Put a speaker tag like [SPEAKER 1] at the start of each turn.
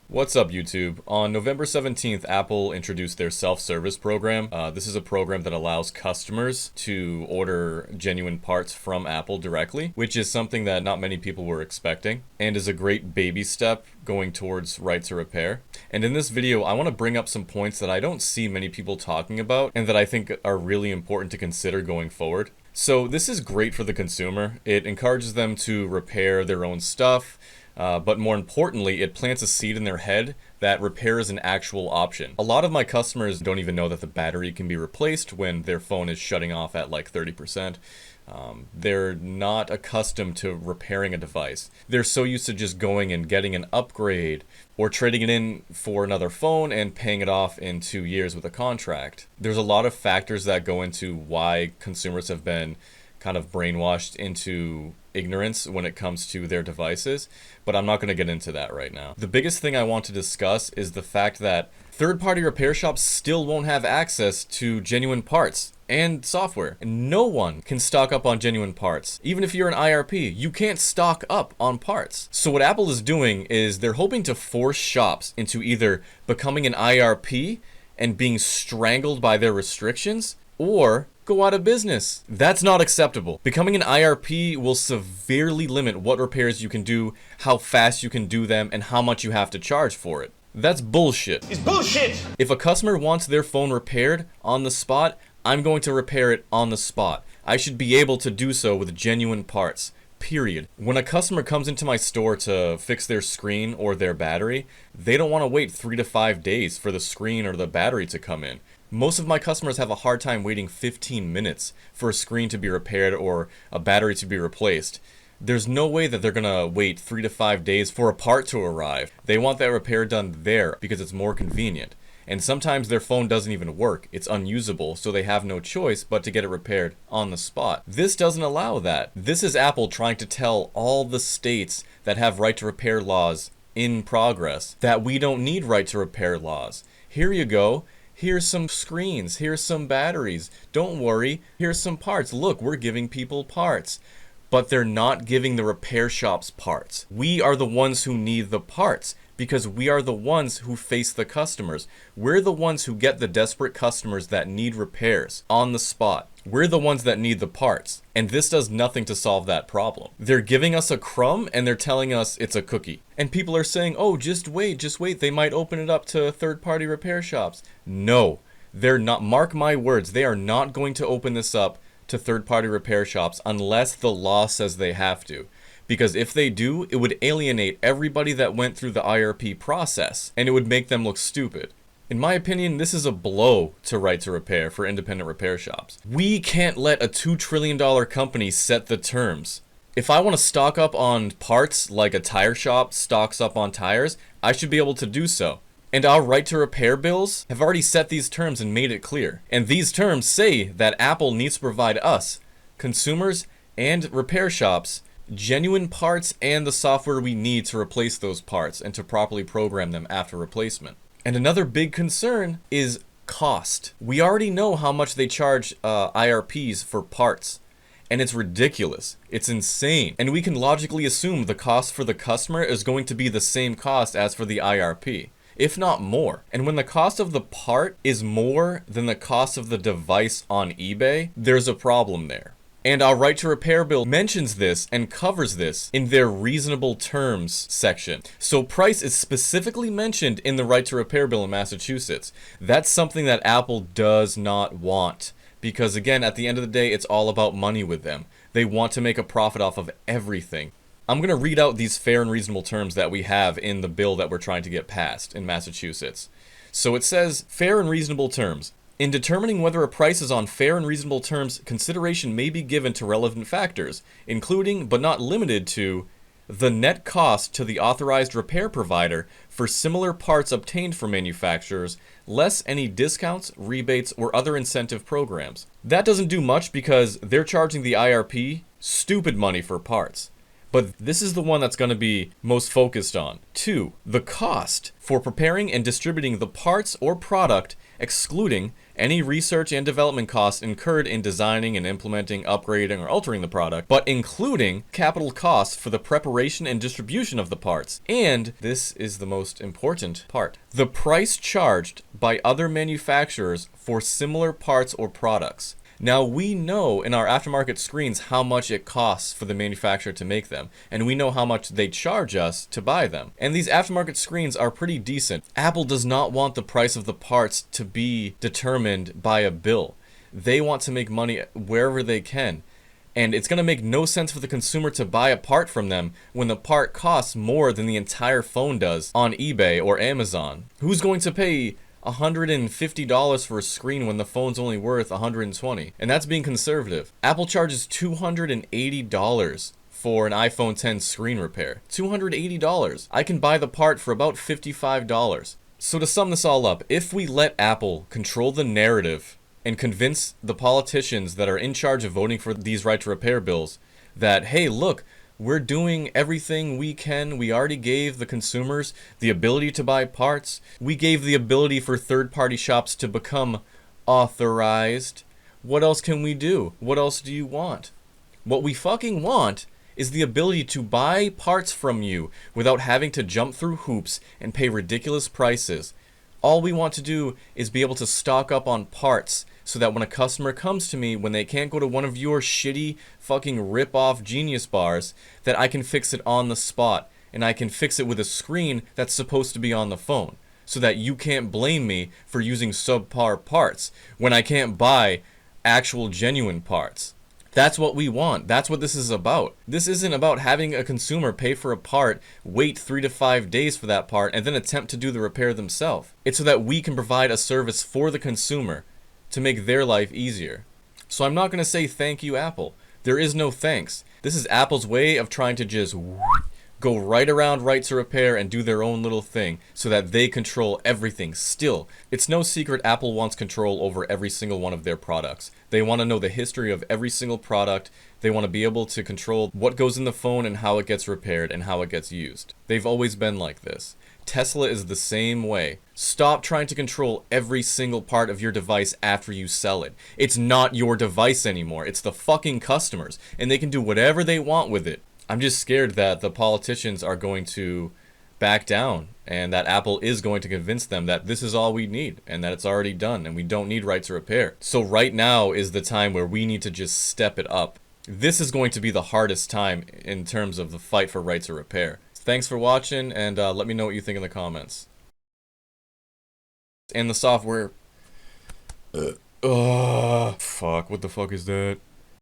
[SPEAKER 1] What's up, YouTube? On November 17th, Apple introduced their self-service program. This is a program that allows customers to order genuine parts from Apple directly, which is something that not many people were expecting, and is a great baby step going towards right to repair. And in this video, I want to bring up some points that I don't see many people talking about, and that I think are really important to consider going forward. So this is great for the consumer. It encourages them to repair their own stuff, but more importantly, it plants a seed in their head that repair is an actual option. A lot of my customers don't even know that the battery can be replaced when their phone is shutting off at like 30%. They're not accustomed to repairing a device. They're so used to just going and getting an upgrade or trading it in for another phone and paying it off in 2 years with a contract. There's a lot of factors that go into why consumers have been kind of brainwashed into ignorance when it comes to their devices, but I'm not going to get into that right now. The biggest thing I want to discuss is the fact that third-party repair shops still won't have access to genuine parts and software. No one can stock up on genuine parts. Even if you're an IRP, you can't stock up on parts. So what Apple is doing is they're hoping to force shops into either becoming an IRP and being strangled by their restrictions, or go out of business. That's not acceptable. Becoming an IRP will severely limit what repairs you can do, how fast you can do them, and how much you have to charge for it. That's bullshit.
[SPEAKER 2] It's bullshit!
[SPEAKER 1] If a customer wants their phone repaired on the spot, I'm going to repair it on the spot. I should be able to do so with genuine parts. Period. When a customer comes into my store to fix their screen or their battery, they don't want to wait 3 to 5 days for the screen or the battery to come in. Most of my customers have a hard time waiting 15 minutes for a screen to be repaired or a battery to be replaced. There's no way that they're gonna wait 3 to 5 days for a part to arrive. They want that repair done there because it's more convenient. And sometimes their phone doesn't even work. It's unusable, so they have no choice but to get it repaired on the spot. This doesn't allow that. This is Apple trying to tell all the states that have right to repair laws in progress that we don't need right to repair laws. Here you go. Here's some screens, here's some batteries. Don't worry, here's some parts. Look, we're giving people parts. But they're not giving the repair shops parts. We are the ones who need the parts because we are the ones who face the customers. We're the ones who get the desperate customers that need repairs on the spot. We're the ones that need the parts. And this does nothing to solve that problem. They're giving us a crumb and they're telling us it's a cookie. And people are saying, oh, just wait, they might open it up to third-party repair shops. No, they're not. Mark my words, they are not going to open this up to third-party repair shops unless the law says they have to. Because if they do, it would alienate everybody that went through the IRP process, and it would make them look stupid. In my opinion, this is a blow to right to repair for independent repair shops. We can't let a $2 trillion company set the terms. If I want to stock up on parts like a tire shop stocks up on tires, I should be able to do so. And our right to repair bills have already set these terms and made it clear. And these terms say that Apple needs to provide us, consumers and repair shops, genuine parts and the software we need to replace those parts and to properly program them after replacement. And another big concern is cost. We already know how much they charge IRPs for parts. And it's ridiculous. It's insane. And we can logically assume the cost for the customer is going to be the same cost as for the IRP, if not more. And when the cost of the part is more than the cost of the device on eBay, there's a problem there. And our right to repair bill mentions this and covers this in their reasonable terms section. So price is specifically mentioned in the right to repair bill in Massachusetts. That's something that Apple does not want. Because again, at the end of the day, it's all about money with them. They want to make a profit off of everything. I'm going to read out these fair and reasonable terms that we have in the bill that we're trying to get passed in Massachusetts. So it says, fair and reasonable terms. In determining whether a price is on fair and reasonable terms, consideration may be given to relevant factors, including, but not limited to, the net cost to the authorized repair provider for similar parts obtained from manufacturers, less any discounts, rebates, or other incentive programs. That doesn't do much because they're charging the IRP stupid money for parts. But this is the one that's going to be most focused on. 2. The cost for preparing and distributing the parts or product, excluding any research and development costs incurred in designing and implementing, upgrading, or altering the product, but including capital costs for the preparation and distribution of the parts. And this is the most important part: the price charged by other manufacturers for similar parts or products. Now, we know in our aftermarket screens how much it costs for the manufacturer to make them, and we know how much they charge us to buy them. And these aftermarket screens are pretty decent. Apple does not want the price of the parts to be determined by a bill. They want to make money wherever they can. And it's going to make no sense for the consumer to buy a part from them when the part costs more than the entire phone does on eBay or Amazon. Who's going to pay $150 for a screen when the phone's only worth $120? And that's being conservative. Apple charges $280 for an iPhone X screen repair. $280. I can buy the part for about $55. So to sum this all up, if we let Apple control the narrative and convince the politicians that are in charge of voting for these right to repair bills that, hey, look, we're doing everything we can. We already gave the consumers the ability to buy parts. We gave the ability for third-party shops to become authorized. What else can we do? What else do you want? What we fucking want is the ability to buy parts from you without having to jump through hoops and pay ridiculous prices. All we want to do is be able to stock up on parts so that when a customer comes to me, when they can't go to one of your shitty fucking rip-off Genius bars, that I can fix it on the spot. And I can fix it with a screen that's supposed to be on the phone. So that you can't blame me for using subpar parts when I can't buy actual genuine parts. That's what we want. That's what this is about. This isn't about having a consumer pay for a part, wait 3 to 5 days for that part, and then attempt to do the repair themselves. It's so that we can provide a service for the consumer to make their life easier. So I'm not going to say thank you, Apple. There is no thanks. This is Apple's way of trying to just go right around right to repair and do their own little thing so that they control everything. Still, it's no secret Apple wants control over every single one of their products. They want to know the history of every single product. They want to be able to control what goes in the phone and how it gets repaired and how it gets used. They've always been like this. Tesla is the same way. Stop trying to control every single part of your device after you sell it. It's not your device anymore. It's the fucking customers, and they can do whatever they want with it. I'm just scared that the politicians are going to back down and that Apple is going to convince them that this is all we need and that it's already done and we don't need right to repair. So right now is the time where we need to just step it up. This is going to be the hardest time in terms of the fight for right to repair. Thanks for watching, and let me know what you think in the comments. And the software... fuck, what the fuck is that?